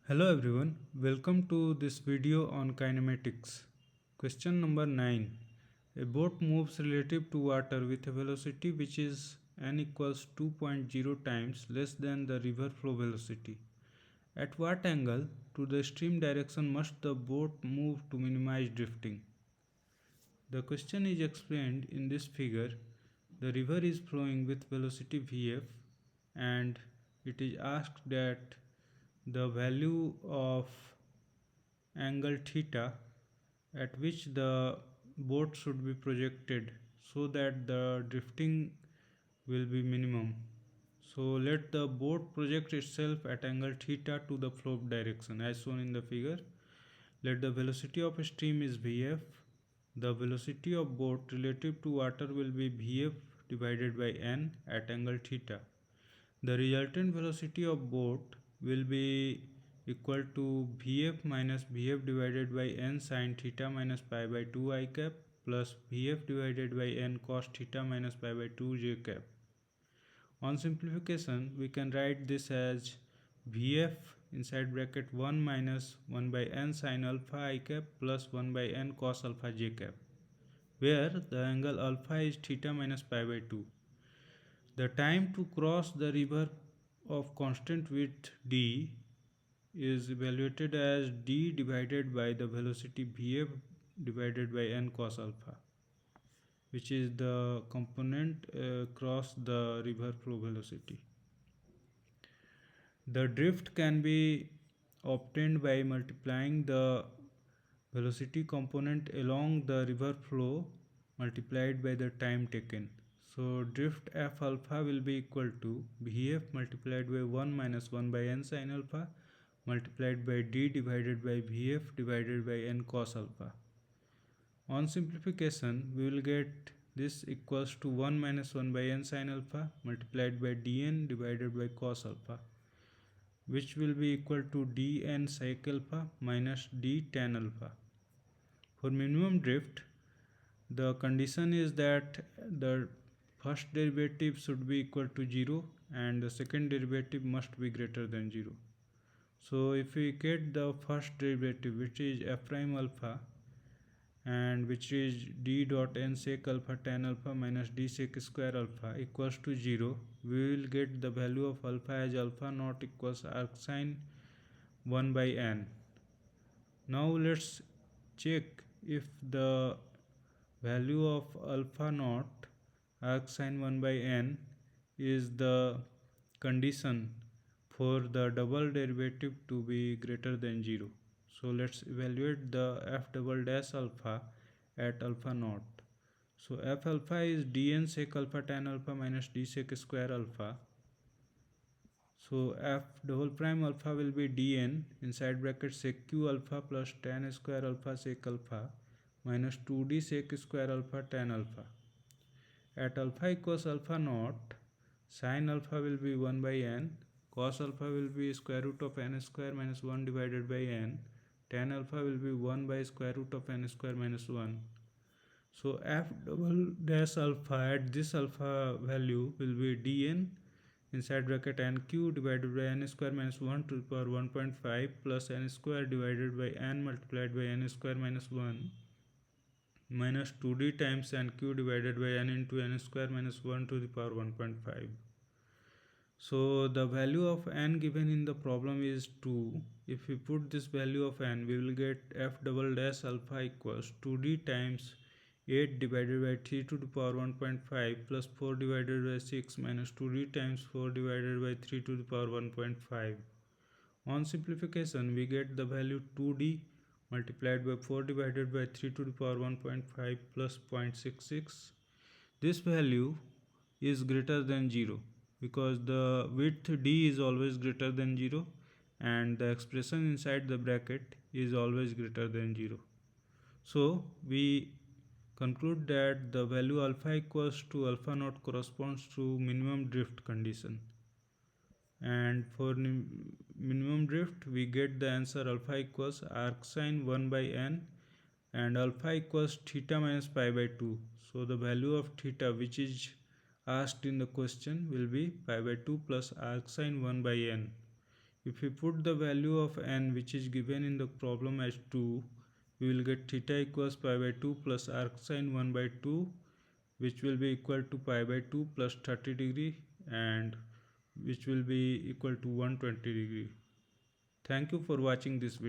Hello everyone, welcome to this video on kinematics. Question number 9. A boat moves relative to water with a velocity which is n equals 2.0 times less than the river flow velocity. At what angle to the stream direction must the boat move to minimize drifting? The question is explained in this figure. The river is flowing with velocity Vf and it is asked that the value of angle theta at which the boat should be projected so that the drifting will be minimum. So let the boat project itself at angle theta to the flow direction as shown in the figure. Let the velocity of a stream is Vf. The velocity of boat relative to water will be Vf divided by n at angle theta. The resultant velocity of boat will be equal to Vf minus Vf divided by n sin theta minus pi by 2 I cap plus Vf divided by n cos theta minus pi by 2 j cap. On simplification, we can write this as Vf inside bracket 1 minus 1 by n sin alpha I cap plus 1 by n cos alpha j cap, where the angle alpha is theta minus pi by 2. The time to cross the river of constant width d is evaluated as d divided by the velocity Vf divided by n cos alpha, which is the component across the river flow velocity. The drift can be obtained by multiplying the velocity component along the river flow multiplied by the time taken. So drift f alpha will be equal to Vf multiplied by 1 minus 1 by n sin alpha multiplied by d divided by Vf divided by n cos alpha. On simplification, we will get this equals to 1 minus 1 by n sin alpha multiplied by dn divided by cos alpha, which will be equal to dn sec alpha minus d tan alpha. For minimum drift, the condition is that the first derivative should be equal to 0 and the second derivative must be greater than 0. So if we get the first derivative, which is f prime alpha and which is d dot n sec alpha tan alpha minus d sec square alpha equals to 0, we will get the value of alpha as alpha naught equals arc sine 1 by n. Now let's check if the value of alpha naught arc sine 1 by n is the condition for the double derivative to be greater than 0. So let's evaluate the f double dash alpha at alpha naught. So f alpha is dn sec alpha tan alpha minus d sec square alpha. So f double prime alpha will be dn inside bracket sec q alpha plus tan square alpha sec alpha minus 2d sec square alpha tan alpha. At alpha equals alpha naught, sin alpha will be 1 by n, cos alpha will be square root of n square minus 1 divided by n, tan alpha will be 1 by square root of n square minus 1. So f double dash alpha at this alpha value will be dn inside bracket nq divided by n square minus 1 to the power 1.5 plus n square divided by n multiplied by n square minus 1 minus 2d times nq divided by n into n square minus 1 to the power 1.5. So the value of n given in the problem is 2. If we put this value of n, we will get f double dash alpha equals 2d times 8 divided by 3 to the power 1.5 plus 4 divided by 6 minus 2d times 4 divided by 3 to the power 1.5. On simplification, we get the value 2d multiplied by 4 divided by 3 to the power 1.5 plus 0.66. This value is greater than 0 because the width d is always greater than 0 and the expression inside the bracket is always greater than 0. So we conclude that the value alpha equals to alpha naught corresponds to minimum drift condition. And for minimum drift, we get the answer alpha equals arc sine 1 by n and alpha equals theta minus pi by 2. So the value of theta which is asked in the question will be pi by 2 plus arc sine 1 by n If we put the value of n which is given in the problem as 2, we will get theta equals pi by 2 plus arc sine 1 by 2, which will be equal to pi by 2 plus 30 degree, and which will be equal to 120 degree. Thank you for watching this video.